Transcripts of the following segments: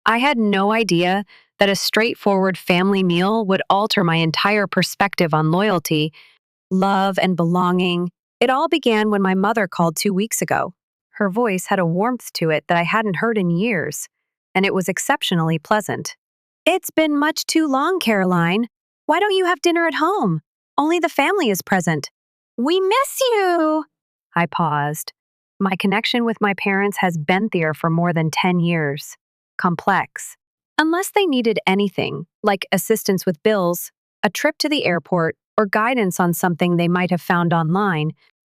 I had no idea that a straightforward family meal would alter my entire perspective on loyalty, love, and belonging. It all began when my mother called 2 weeks ago. Her voice had a warmth to it that I hadn't heard in years, and it was exceptionally pleasant. "It's been much too long, Caroline. Why don't you have dinner at home? Only the family is present." "We miss you!" I paused. My connection with my parents has been there for more than 10 years. Complex. Unless they needed anything, like assistance with bills, a trip to the airport, or guidance on something they might have found online,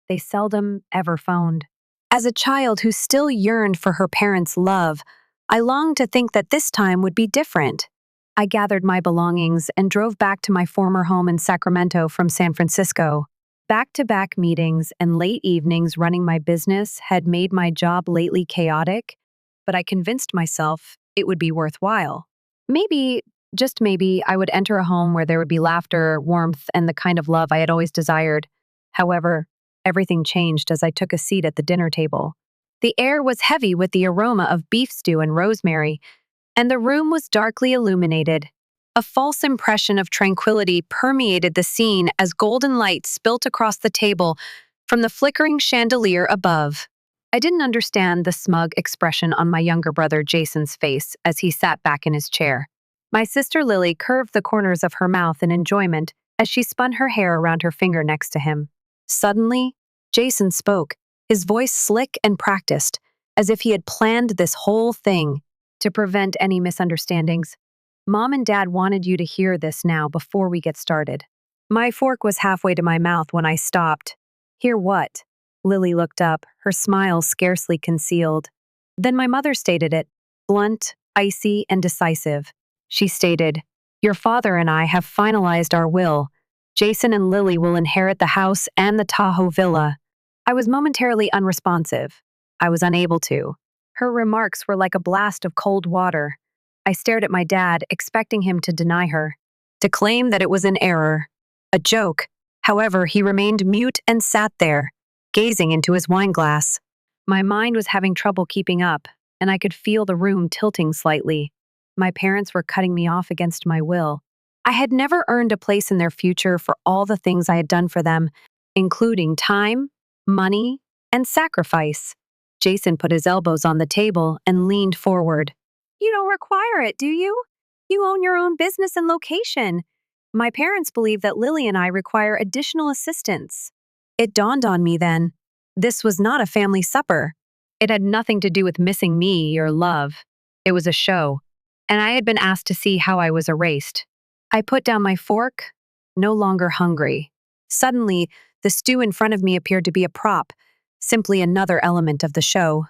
they seldom ever phoned. As a child who still yearned for her parents' love, I longed to think that this time would be different. I gathered my belongings and drove back to my former home in Sacramento from San Francisco. Back-to-back meetings and late evenings running my business had made my job lately chaotic, but I convinced myself it would be worthwhile. Maybe, just maybe, I would enter a home where there would be laughter, warmth, and the kind of love I had always desired. However, everything changed as I took a seat at the dinner table. The air was heavy with the aroma of beef stew and rosemary, and the room was darkly illuminated. A false impression of tranquility permeated the scene as golden light spilt across the table from the flickering chandelier above. I didn't understand the smug expression on my younger brother Jason's face as he sat back in his chair. My sister Lily curved the corners of her mouth in enjoyment as she spun her hair around her finger next to him. Suddenly, Jason spoke, his voice slick and practiced, as if he had planned this whole thing to prevent any misunderstandings. "Mom and Dad wanted you to hear this now before we get started." My fork was halfway to my mouth when I stopped. "Hear what?" Lily looked up, her smile scarcely concealed. Then my mother stated it, blunt, icy, and decisive. She stated, "Your father and I have finalized our will. Jason and Lily will inherit the house and the Tahoe villa." I was momentarily unresponsive. I was unable to. Her remarks were like a blast of cold water. I stared at my dad, expecting him to deny her, to claim that it was an error, a joke. However, he remained mute and sat there, gazing into his wine glass. My mind was having trouble keeping up, and I could feel the room tilting slightly. My parents were cutting me off against my will. I had never earned a place in their future for all the things I had done for them, including time, money, and sacrifice. Jason put his elbows on the table and leaned forward. "You don't require it, do you? You own your own business and location. My parents believe that Lily and I require additional assistance." It dawned on me then. This was not a family supper. It had nothing to do with missing me or love. It was a show, and I had been asked to see how I was erased. I put down my fork, no longer hungry. Suddenly, the stew in front of me appeared to be a prop, simply another element of the show.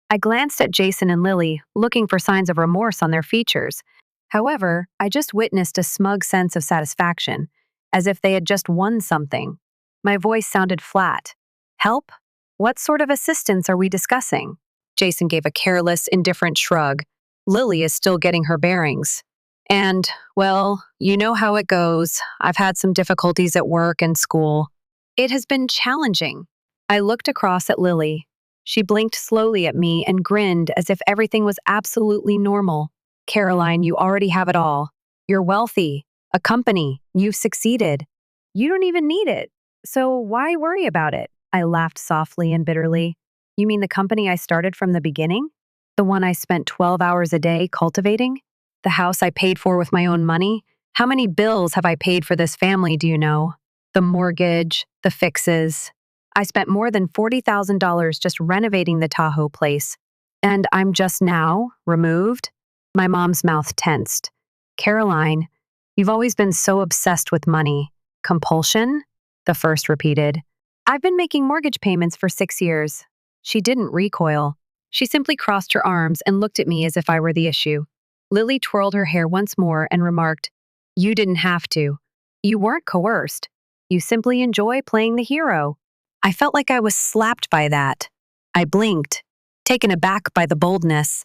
I glanced at Jason and Lily, looking for signs of remorse on their features. However, I just witnessed a smug sense of satisfaction, as if they had just won something. My voice sounded flat. "Help? What sort of assistance are we discussing?" Jason gave a careless, indifferent shrug. "Lily is still getting her bearings. And, well, you know how it goes. I've had some difficulties at work and school." It has been challenging. I looked across at Lily. She blinked slowly at me and grinned as if everything was absolutely normal. "Caroline, you already have it all. You're wealthy, a company, you've succeeded. You don't even need it. So why worry about it?" I laughed softly and bitterly. "You mean the company I started from the beginning? The one I spent 12 hours a day cultivating? The house I paid for with my own money? How many bills have I paid for this family, do you know? The mortgage, the fixes. I spent more than $40,000 just renovating the Tahoe place. And I'm just now removed?" My mom's mouth tensed. "Caroline, you've always been so obsessed with money. Compulsion?" the first repeated. "I've been making mortgage payments for 6 years." She didn't recoil. She simply crossed her arms and looked at me as if I were the issue. Lily twirled her hair once more and remarked, "You didn't have to. You weren't coerced. You simply enjoy playing the hero." I felt like I was slapped by that. I blinked, taken aback by the boldness.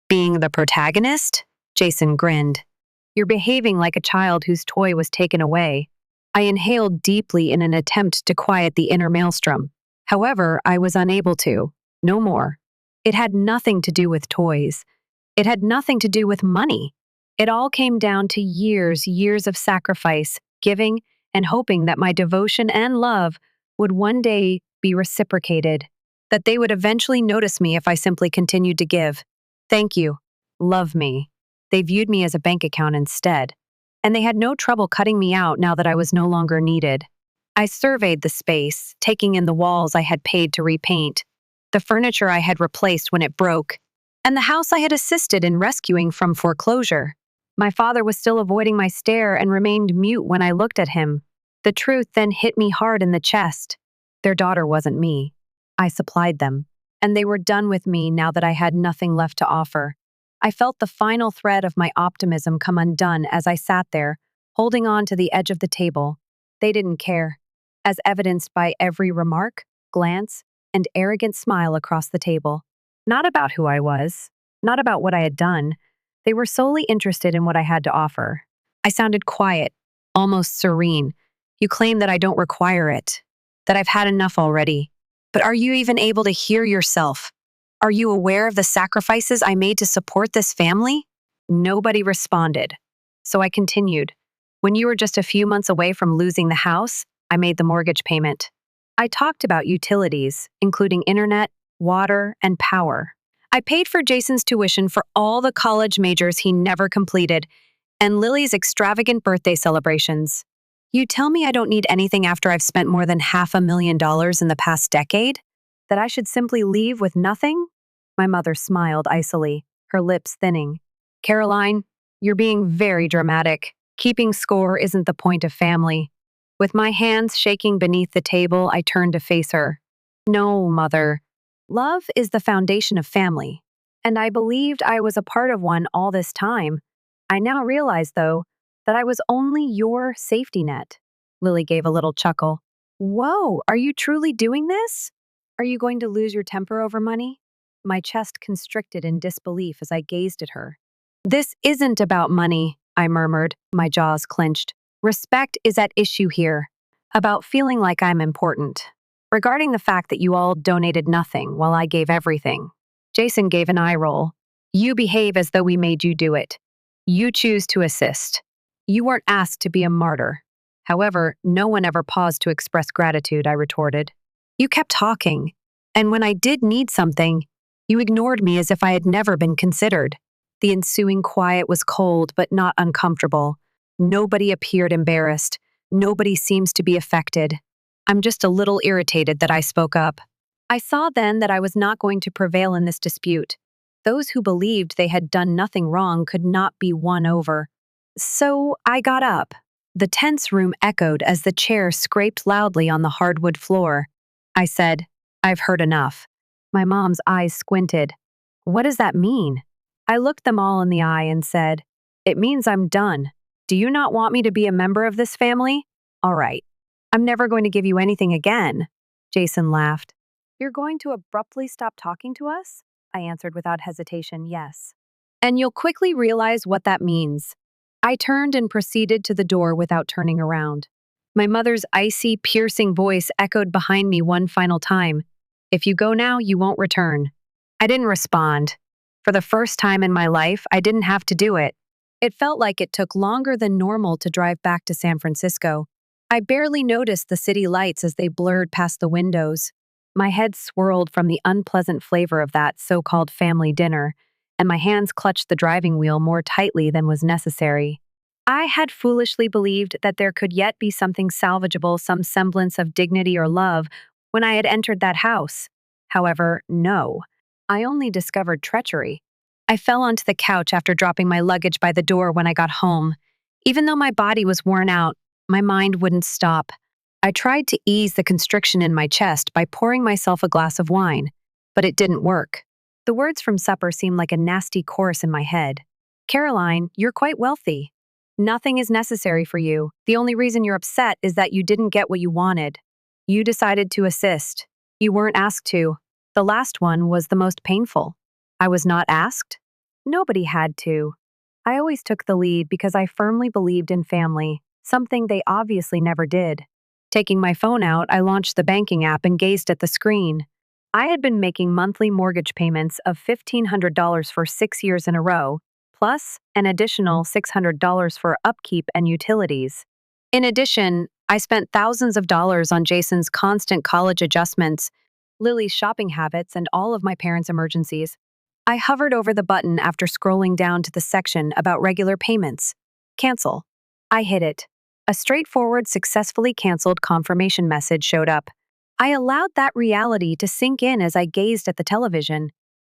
"Being the protagonist?" Jason grinned. "You're behaving like a child whose toy was taken away." I inhaled deeply in an attempt to quiet the inner maelstrom. However, I was unable to. No more. It had nothing to do with toys. It had nothing to do with money. It all came down to years of sacrifice, giving, and hoping that my devotion and love would one day be reciprocated, that they would eventually notice me if I simply continued to give. Thank you. Love me. They viewed me as a bank account instead, and they had no trouble cutting me out now that I was no longer needed. I surveyed the space, taking in the walls I had paid to repaint, the furniture I had replaced when it broke, and the house I had assisted in rescuing from foreclosure. My father was still avoiding my stare and remained mute when I looked at him. The truth then hit me hard in the chest. Their daughter wasn't me. I supplied them, and they were done with me now that I had nothing left to offer. I felt the final thread of my optimism come undone as I sat there, holding on to the edge of the table. They didn't care, as evidenced by every remark, glance, and arrogant smile across the table. Not about who I was, not about what I had done. They were solely interested in what I had to offer. I sounded quiet, almost serene. You claim that I don't require it, that I've had enough already. But are you even able to hear yourself? Are you aware of the sacrifices I made to support this family? Nobody responded. So I continued. When you were just a few months away from losing the house, I made the mortgage payment. I talked about utilities, including internet, water, and power. I paid for Jason's tuition for all the college majors he never completed, and Lily's extravagant birthday celebrations. You tell me I don't need anything after I've spent more than $500,000 in the past decade? That I should simply leave with nothing? My mother smiled icily, her lips thinning. Caroline, you're being very dramatic. Keeping score isn't the point of family. With my hands shaking beneath the table, I turned to face her. No, Mother. Love is the foundation of family, and I believed I was a part of one all this time. I now realize, though, that I was only your safety net. Lily gave a little chuckle. Whoa, are you truly doing this? Are you going to lose your temper over money? My chest constricted in disbelief as I gazed at her. This isn't about money, I murmured, my jaws clenched. Respect is at issue here, about feeling like I'm important. Regarding the fact that you all donated nothing while I gave everything. Jason gave an eye roll. You behave as though we made you do it. You choose to assist. You weren't asked to be a martyr. However, no one ever paused to express gratitude, I retorted. You kept talking, and when I did need something, you ignored me as if I had never been considered. The ensuing quiet was cold but not uncomfortable. Nobody appeared embarrassed. Nobody seems to be affected. I'm just a little irritated that I spoke up. I saw then that I was not going to prevail in this dispute. Those who believed they had done nothing wrong could not be won over. So I got up. The tense room echoed as the chair scraped loudly on the hardwood floor. I said, I've heard enough. My mom's eyes squinted. What does that mean? I looked them all in the eye and said, It means I'm done. Do you not want me to be a member of this family? All right. I'm never going to give you anything again. Jason laughed. You're going to abruptly stop talking to us? I answered without hesitation, yes. And you'll quickly realize what that means. I turned and proceeded to the door without turning around. My mother's icy, piercing voice echoed behind me one final time. If you go now, you won't return. I didn't respond. For the first time in my life, I didn't have to do it. It felt like it took longer than normal to drive back to San Francisco. I barely noticed the city lights as they blurred past the windows. My head swirled from the unpleasant flavor of that so-called family dinner, and my hands clutched the driving wheel more tightly than was necessary. I had foolishly believed that there could yet be something salvageable, some semblance of dignity or love, when I had entered that house. However, no. I only discovered treachery. I fell onto the couch after dropping my luggage by the door when I got home. Even though my body was worn out, my mind wouldn't stop. I tried to ease the constriction in my chest by pouring myself a glass of wine, but it didn't work. The words from supper seemed like a nasty chorus in my head. Caroline, you're quite wealthy. Nothing is necessary for you. The only reason you're upset is that you didn't get what you wanted. You decided to assist. You weren't asked to. The last one was the most painful. I was not asked? Nobody had to. I always took the lead because I firmly believed in family, something they obviously never did. Taking my phone out, I launched the banking app and gazed at the screen. I had been making monthly mortgage payments of $1,500 for 6 years in a row, plus an additional $600 for upkeep and utilities. In addition, I spent thousands of dollars on Jason's constant college adjustments, Lily's shopping habits, and all of my parents' emergencies. I hovered over the button after scrolling down to the section about regular payments. Cancel. I hit it. A straightforward, successfully canceled confirmation message showed up. I allowed that reality to sink in as I gazed at the television.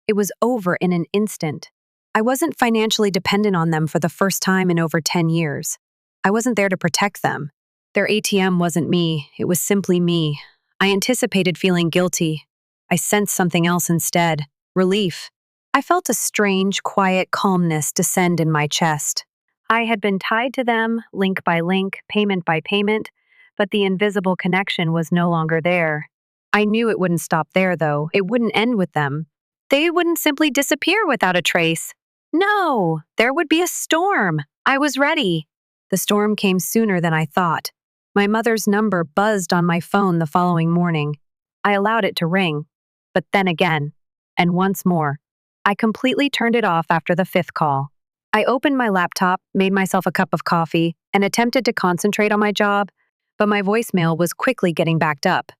It was over in an instant. I wasn't financially dependent on them for the first time in over 10 years. I wasn't there to protect them. Their ATM wasn't me, it was simply me. I anticipated feeling guilty. I sensed something else instead, relief. I felt a strange, quiet calmness descend in my chest. I had been tied to them, link by link, payment by payment, but the invisible connection was no longer there. I knew it wouldn't stop there, though. It wouldn't end with them. They wouldn't simply disappear without a trace. No, there would be a storm. I was ready. The storm came sooner than I thought. My mother's number buzzed on my phone the following morning. I allowed it to ring, but then again, and once more. I completely turned it off after the fifth call. I opened my laptop, made myself a cup of coffee, and attempted to concentrate on my job, but my voicemail was quickly getting backed up.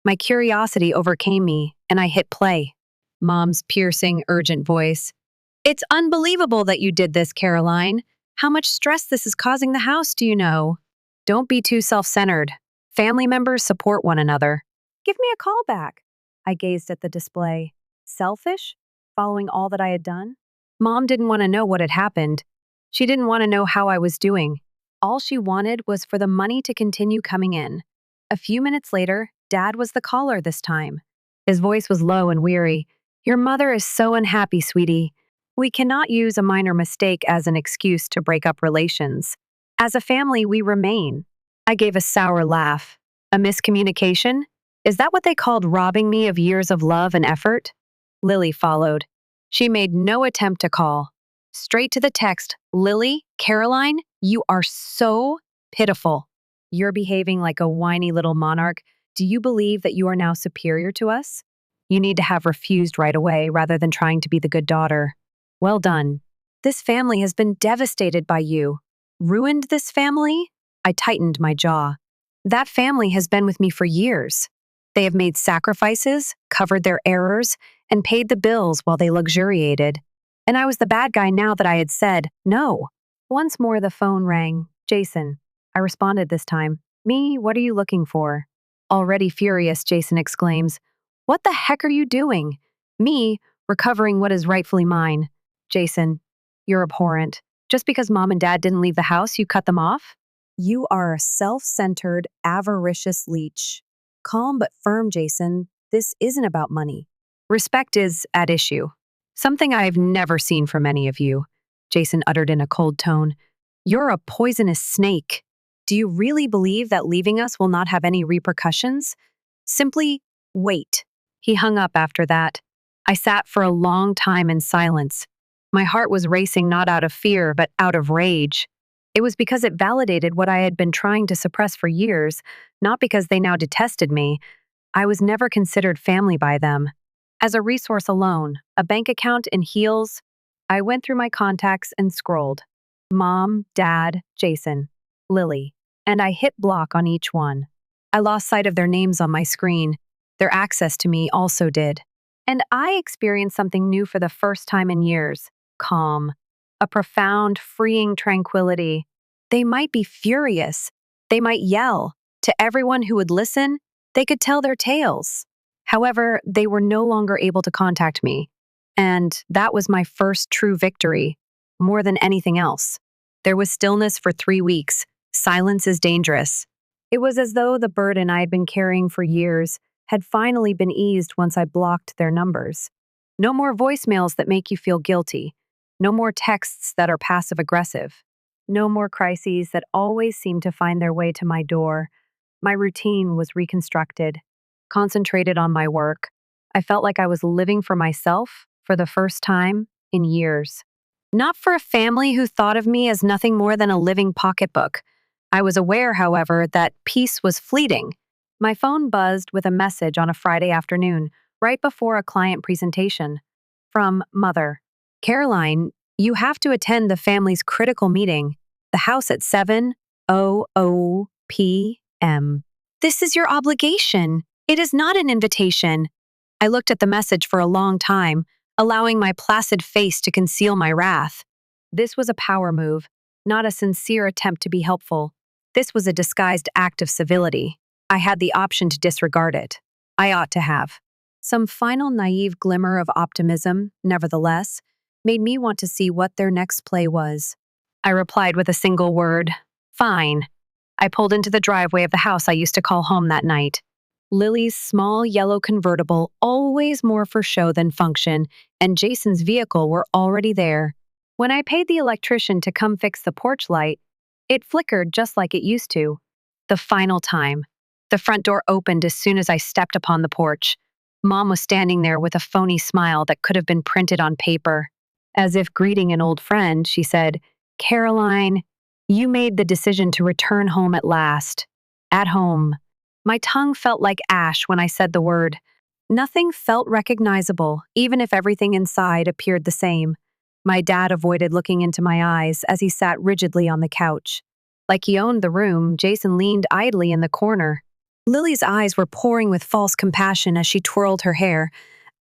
My curiosity overcame me, and I hit play. Mom's piercing, urgent voice. It's unbelievable that you did this, Caroline. How much stress this is causing the house, do you know? Don't be too self-centered. Family members support one another. Give me a call back. I gazed at the display. Selfish? Following all that I had done? Mom didn't want to know what had happened. She didn't want to know how I was doing. All she wanted was for the money to continue coming in. A few minutes later, Dad was the caller this time. His voice was low and weary. Your mother is so unhappy, sweetie. We cannot use a minor mistake as an excuse to break up relations. As a family, we remain. I gave a sour laugh. A miscommunication? Is that what they called robbing me of years of love and effort? Lily followed. She made no attempt to call. Straight to the text, Lily, Caroline, you are so pitiful. You're behaving like a whiny little monarch. Do you believe that you are now superior to us? You need to have refused right away rather than trying to be the good daughter. Well done. This family has been devastated by you. Ruined this family? I tightened my jaw. That family has been with me for years. They have made sacrifices, covered their errors, and paid the bills while they luxuriated. And I was the bad guy now that I had said no. Once more the phone rang. Jason. I responded this time. Me, what are you looking for? Already furious, Jason exclaims. What the heck are you doing? Me, recovering what is rightfully mine. Jason, you're abhorrent. Just because Mom and Dad didn't leave the house, you cut them off? You are a self-centered, avaricious leech. Calm but firm, Jason. This isn't about money. Respect is at issue. Something I've never seen from any of you, Jason uttered in a cold tone. You're a poisonous snake. Do you really believe that leaving us will not have any repercussions? Simply wait. He hung up after that. I sat for a long time in silence. My heart was racing not out of fear, but out of rage. It was because it validated what I had been trying to suppress for years, not because they now detested me. I was never considered family by them. As a resource alone, a bank account in heels, I went through my contacts and scrolled. Mom, Dad, Jason, Lily, and I hit block on each one. I lost sight of their names on my screen. Their access to me also did. And I experienced something new for the first time in years. Calm. A profound, freeing tranquility. They might be furious. They might yell. To everyone who would listen, they could tell their tales. However, they were no longer able to contact me. And that was my first true victory, more than anything else. There was stillness for 3 weeks. Silence is dangerous. It was as though the burden I had been carrying for years had finally been eased once I blocked their numbers. No more voicemails that make you feel guilty. No more texts that are passive-aggressive. No more crises that always seem to find their way to my door. My routine was reconstructed, concentrated on my work. I felt like I was living for myself for the first time in years. Not for a family who thought of me as nothing more than a living pocketbook. I was aware, however, that peace was fleeting. My phone buzzed with a message on a Friday afternoon. right before a client presentation. From Mother. Caroline, you have to attend the family's critical meeting. The house at 7:00 p.m. This is your obligation. It is not an invitation. I looked at the message for a long time, allowing my placid face to conceal my wrath. This was a power move, not a sincere attempt to be helpful. This was a disguised act of civility. I had the option to disregard it. I ought to have. Some final naive glimmer of optimism, nevertheless, made me want to see what their next play was. I replied with a single word, fine. I pulled into the driveway of the house I used to call home that night. Lily's small yellow convertible, always more for show than function, and Jason's vehicle were already there. When I paid the electrician to come fix the porch light, it flickered just like it used to. The final time. The front door opened as soon as I stepped upon the porch. Mom was standing there with a phony smile that could have been printed on paper. As if greeting an old friend, she said, Caroline, you made the decision to return home at last. At home. My tongue felt like ash when I said the word. Nothing felt recognizable, even if everything inside appeared the same. My dad avoided looking into my eyes as he sat rigidly on the couch. Like he owned the room, Jason leaned idly in the corner. Lily's eyes were pouring with false compassion as she twirled her hair.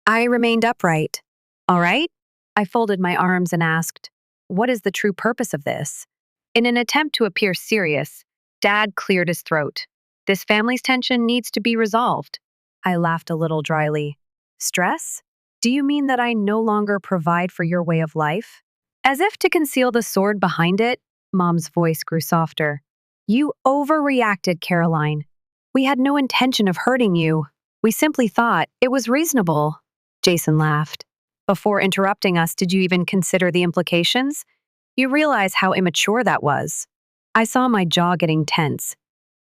I remained upright. All right? I folded my arms and asked, what is the true purpose of this? In an attempt to appear serious, Dad cleared his throat. This family's tension needs to be resolved. I laughed a little dryly. Stress? Do you mean that I no longer provide for your way of life? As if to conceal the sword behind it, Mom's voice grew softer. You overreacted, Caroline. We had no intention of hurting you. We simply thought it was reasonable. Jason laughed. Before interrupting us, did you even consider the implications? You realize how immature that was. I saw my jaw getting tense.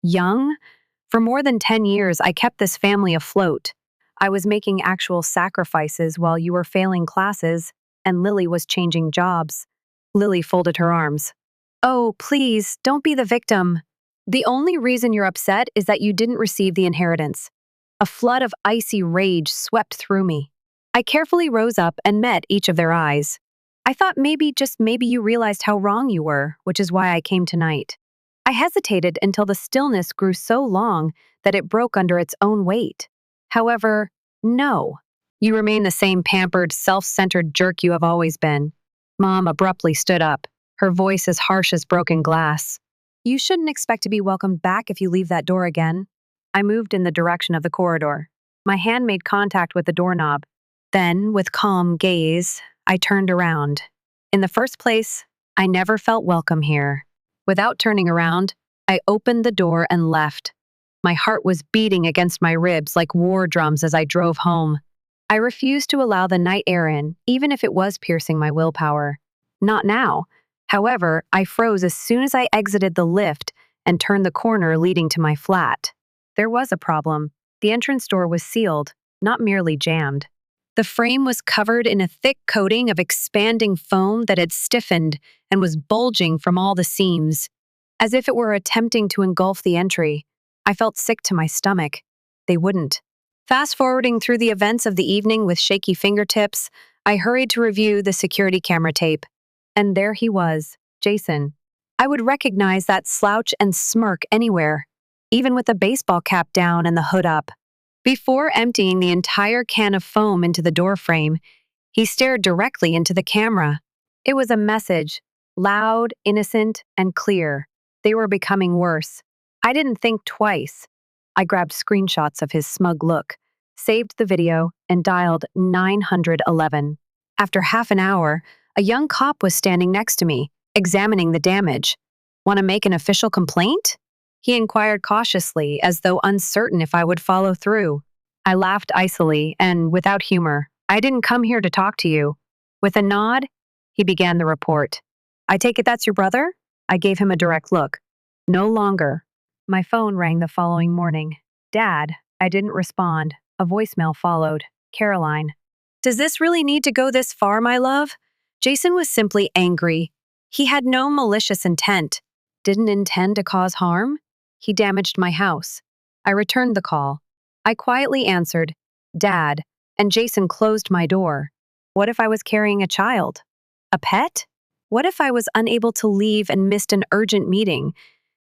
Young? For more than 10 years, I kept this family afloat. I was making actual sacrifices while you were failing classes, and Lily was changing jobs. Lily folded her arms. Oh, please, don't be the victim. The only reason you're upset is that you didn't receive the inheritance. A flood of icy rage swept through me. I carefully rose up and met each of their eyes. I thought maybe, just maybe, you realized how wrong you were, which is why I came tonight. I hesitated until the stillness grew so long that it broke under its own weight. However, no. You remain the same pampered, self-centered jerk you have always been. Mom abruptly stood up, her voice as harsh as broken glass. You shouldn't expect to be welcomed back if you leave that door again. I moved in the direction of the corridor. My hand made contact with the doorknob. Then, with calm gaze, I turned around. In the first place, I never felt welcome here. Without turning around, I opened the door and left. My heart was beating against my ribs like war drums as I drove home. I refused to allow the night air in, even if it was piercing my willpower. Not now. However, I froze as soon as I exited the lift and turned the corner leading to my flat. There was a problem. The entrance door was sealed, not merely jammed. The frame was covered in a thick coating of expanding foam that had stiffened and was bulging from all the seams, as if it were attempting to engulf the entry. I felt sick to my stomach. They wouldn't. Fast-forwarding through the events of the evening with shaky fingertips, I hurried to review the security camera tape. And there he was, Jason. I would recognize that slouch and smirk anywhere, even with the baseball cap down and the hood up. Before emptying the entire can of foam into the doorframe, he stared directly into the camera. It was a message, loud, innocent, and clear. They were becoming worse. I didn't think twice. I grabbed screenshots of his smug look, saved the video, and dialed 911. After half an hour, a young cop was standing next to me, examining the damage. Want to make an official complaint? He inquired cautiously, as though uncertain if I would follow through. I laughed icily and without humor. I didn't come here to talk to you. With a nod, he began the report. I take it that's your brother? I gave him a direct look. No longer. My phone rang the following morning. Dad, I didn't respond. A voicemail followed. Caroline. Does this really need to go this far, my love? Jason was simply angry. He had no malicious intent. Didn't intend to cause harm? He damaged my house. I returned the call. I quietly answered, Dad, and Jason closed my door. What if I was carrying a child? A pet? What if I was unable to leave and missed an urgent meeting?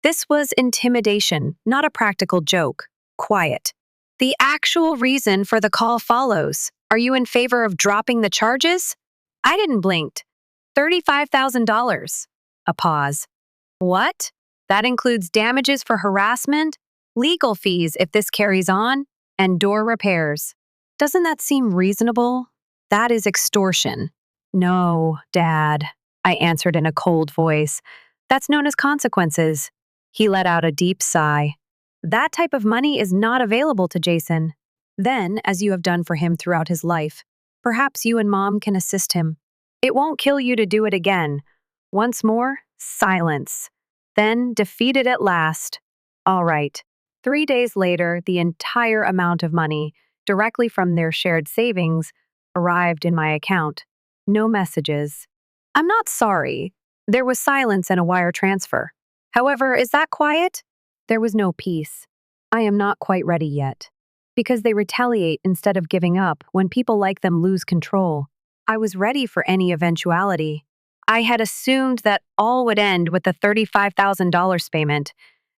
This was intimidation, not a practical joke. Quiet. The actual reason for the call follows. Are you in favor of dropping the charges? I didn't blink. $35,000. A pause. What? That includes damages for harassment, legal fees if this carries on, and door repairs. Doesn't that seem reasonable? That is extortion. No, Dad, I answered in a cold voice. That's known as consequences. He let out a deep sigh. That type of money is not available to Jason. Then, as you have done for him throughout his life, perhaps you and Mom can assist him. It won't kill you to do it again. Once more, silence. Then, defeated at last. All right. 3 days later, the entire amount of money, directly from their shared savings, arrived in my account. No messages. I'm not sorry. There was silence and a wire transfer. However, is that quiet? There was no peace. I am not quite ready yet. Because they retaliate instead of giving up when people like them lose control. I was ready for any eventuality. I had assumed that all would end with the $35,000 payment.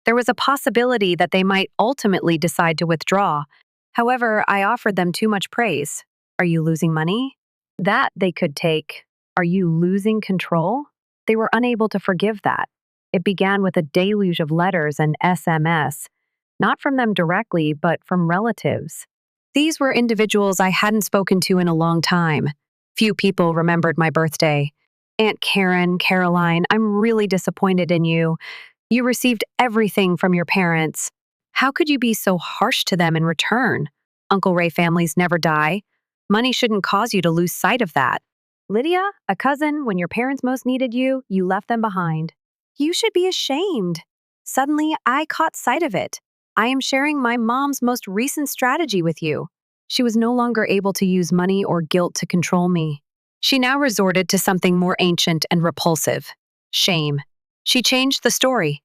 There was a possibility that they might ultimately decide to withdraw. However, I offered them too much praise. Are you losing money? That they could take. Are you losing control? They were unable to forgive that. It began with a deluge of letters and SMS, not from them directly, but from relatives. These were individuals I hadn't spoken to in a long time. Few people remembered my birthday. Aunt Karen, Caroline, I'm really disappointed in you. You received everything from your parents. How could you be so harsh to them in return? Uncle Ray families never die. Money shouldn't cause you to lose sight of that. Lydia, a cousin, when your parents most needed you, you left them behind. You should be ashamed. Suddenly, I caught sight of it. I am sharing my mom's most recent strategy with you. She was no longer able to use money or guilt to control me. She now resorted to something more ancient and repulsive. Shame. She changed the story.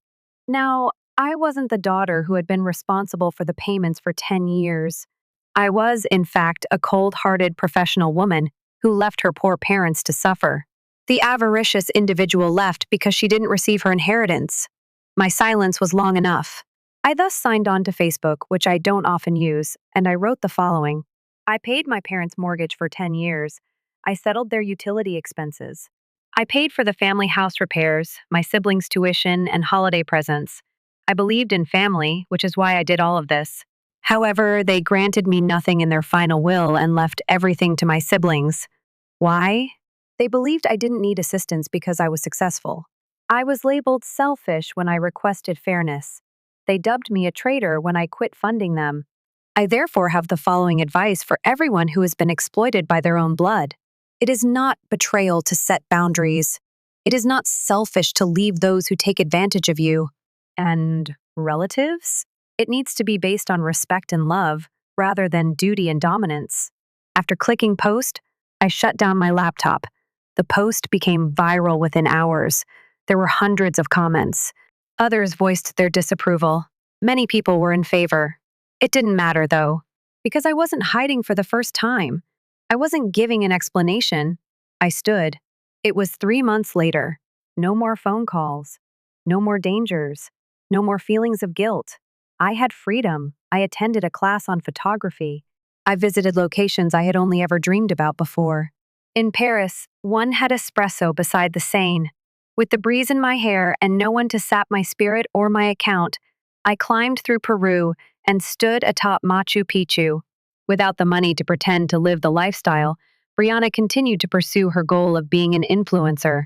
Now, I wasn't the daughter who had been responsible for the payments for 10 years. I was, in fact, a cold-hearted professional woman who left her poor parents to suffer. The avaricious individual left because she didn't receive her inheritance. My silence was long enough. I thus signed on to Facebook, which I don't often use, and I wrote the following. I paid my parents' mortgage for 10 years. I settled their utility expenses. I paid for the family house repairs, my siblings' tuition, and holiday presents. I believed in family, which is why I did all of this. However, they granted me nothing in their final will and left everything to my siblings. Why? They believed I didn't need assistance because I was successful. I was labeled selfish when I requested fairness. They dubbed me a traitor when I quit funding them. I therefore have the following advice for everyone who has been exploited by their own blood. It is not betrayal to set boundaries. It is not selfish to leave those who take advantage of you. And relatives? It needs to be based on respect and love, rather than duty and dominance. After clicking post, I shut down my laptop. The post became viral within hours. There were hundreds of comments. Others voiced their disapproval. Many people were in favor. It didn't matter, though, because I wasn't hiding for the first time. I wasn't giving an explanation. I stood. It was 3 months later. No more phone calls. No more dangers. No more feelings of guilt. I had freedom. I attended a class on photography. I visited locations I had only ever dreamed about before. In Paris, one had espresso beside the Seine. With the breeze in my hair and no one to sap my spirit or my account, I climbed through Peru and stood atop Machu Picchu. Without the money to pretend to live the lifestyle, Brianna continued to pursue her goal of being an influencer.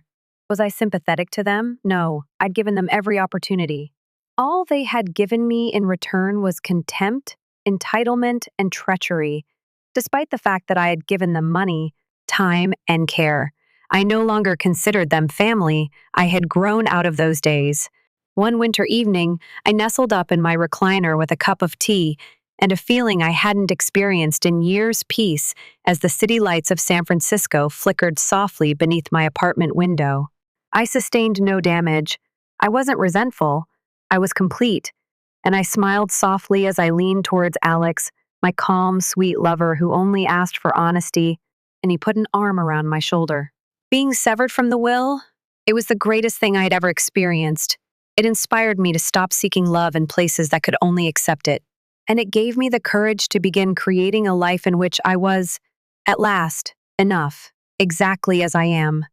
Was I sympathetic to them? No, I'd given them every opportunity. All they had given me in return was contempt, entitlement, and treachery. Despite the fact that I had given them money, time, and care, I no longer considered them family. I had grown out of those days. One winter evening, I nestled up in my recliner with a cup of tea and a feeling I hadn't experienced in years' peace as the city lights of San Francisco flickered softly beneath my apartment window. I sustained no damage. I wasn't resentful. I was complete, and I smiled softly as I leaned towards Alex, my calm, sweet lover who only asked for honesty, and he put an arm around my shoulder. Being severed from the will, it was the greatest thing I had ever experienced. It inspired me to stop seeking love in places that could only accept it, and it gave me the courage to begin creating a life in which I was, at last, enough, exactly as I am.